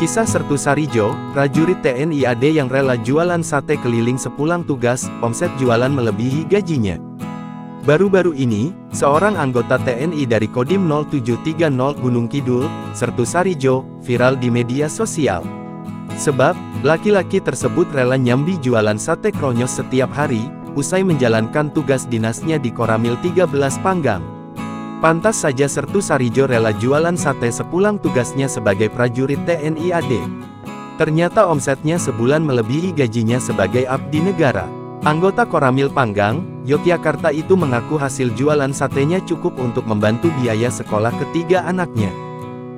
Kisah Sertu Sarijo, prajurit TNI AD yang rela jualan sate keliling sepulang tugas, omset jualan melebihi gajinya. Baru-baru ini, seorang anggota TNI dari Kodim 0730 Gunung Kidul, Sertu Sarijo, viral di media sosial. Sebab, laki-laki tersebut rela nyambi jualan sate kronyos setiap hari, usai menjalankan tugas dinasnya di Koramil 13 Panggang. Pantas saja Sertu Sarijo rela jualan sate sepulang tugasnya sebagai prajurit TNI AD. Ternyata omsetnya sebulan melebihi gajinya sebagai abdi negara. Anggota Koramil Panggang, Yogyakarta itu mengaku hasil jualan satenya cukup untuk membantu biaya sekolah ketiga anaknya.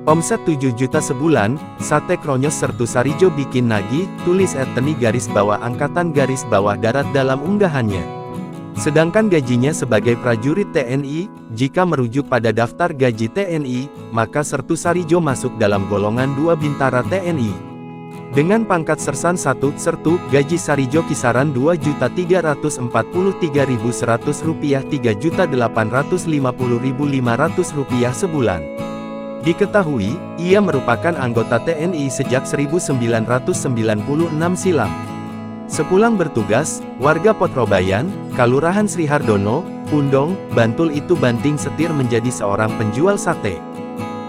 Omset 7 juta sebulan, sate kronyos Sertu Sarijo bikin nagih, tulis @TNI_Angkatan_Darat dalam unggahannya. Sedangkan gajinya sebagai prajurit TNI, jika merujuk pada daftar gaji TNI, maka Sertu Sarijo masuk dalam golongan 2 Bintara TNI. Dengan pangkat Sersan 1 Sertu, gaji Sarijo kisaran Rp2.343.100 Rp3.850.500 sebulan. Diketahui, ia merupakan anggota TNI sejak 1996 silam. Sepulang bertugas, warga Potrobayan, Kalurahan Sri Hardono, Pundong, Bantul itu banting setir menjadi seorang penjual sate.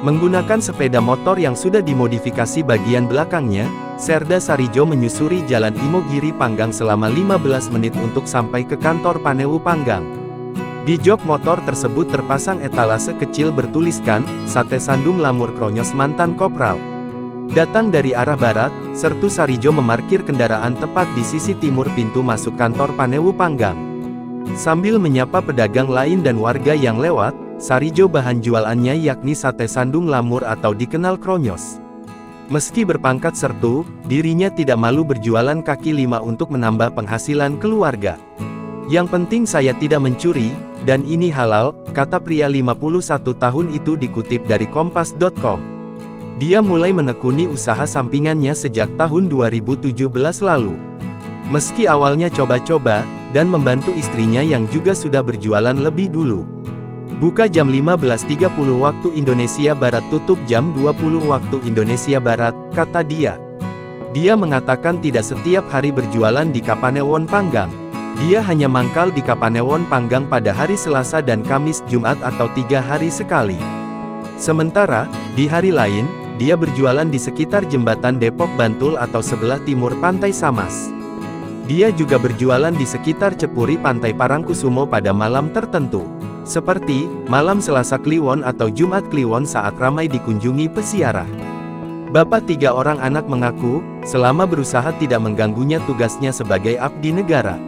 Menggunakan sepeda motor yang sudah dimodifikasi bagian belakangnya, Serda Sarijo menyusuri Jalan Imogiri Panggang selama 15 menit untuk sampai ke kantor Panewu Panggang. Di jok motor tersebut terpasang etalase kecil bertuliskan, Sate Sandung Lamur Kronyos Mantan Kopral. Datang dari arah barat, Sertu Sarijo memarkir kendaraan tepat di sisi timur pintu masuk kantor Panewu Panggang. Sambil menyapa pedagang lain dan warga yang lewat, Sarijo bahan jualannya yakni sate sandung lamur atau dikenal kronyos. Meski berpangkat Sertu, dirinya tidak malu berjualan kaki lima untuk menambah penghasilan keluarga. Yang penting saya tidak mencuri, dan ini halal, kata pria 51 tahun itu dikutip dari Kompas.com. Dia mulai menekuni usaha sampingannya sejak tahun 2017 lalu. Meski awalnya coba-coba, dan membantu istrinya yang juga sudah berjualan lebih dulu. Buka jam 15.30 waktu Indonesia Barat, tutup jam 20 waktu Indonesia Barat, kata dia. Dia mengatakan tidak setiap hari berjualan di Kapanewon Panggang. Dia hanya mangkal di Kapanewon Panggang pada hari Selasa dan Kamis Jumat atau 3 hari sekali. Sementara, di hari lain, dia berjualan di sekitar jembatan Depok Bantul atau sebelah timur Pantai Samas. Dia juga berjualan di sekitar Cepuri Pantai Parangkusumo pada malam tertentu. Seperti, malam Selasa Kliwon atau Jumat Kliwon saat ramai dikunjungi peziarah. Bapak 3 orang anak mengaku, selama berusaha tidak mengganggunya tugasnya sebagai abdi negara.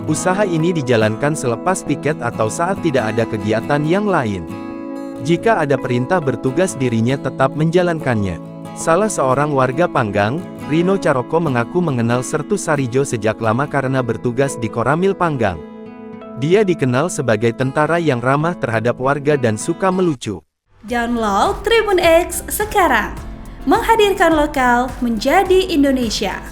Usaha ini dijalankan selepas piket atau saat tidak ada kegiatan yang lain. Jika ada perintah bertugas dirinya tetap menjalankannya. Salah seorang warga Panggang, Rino Caroko mengaku mengenal Sertu Sarijo sejak lama karena bertugas di Koramil Panggang. Dia dikenal sebagai tentara yang ramah terhadap warga dan suka melucu. Download Tribun X sekarang, menghadirkan lokal menjadi Indonesia.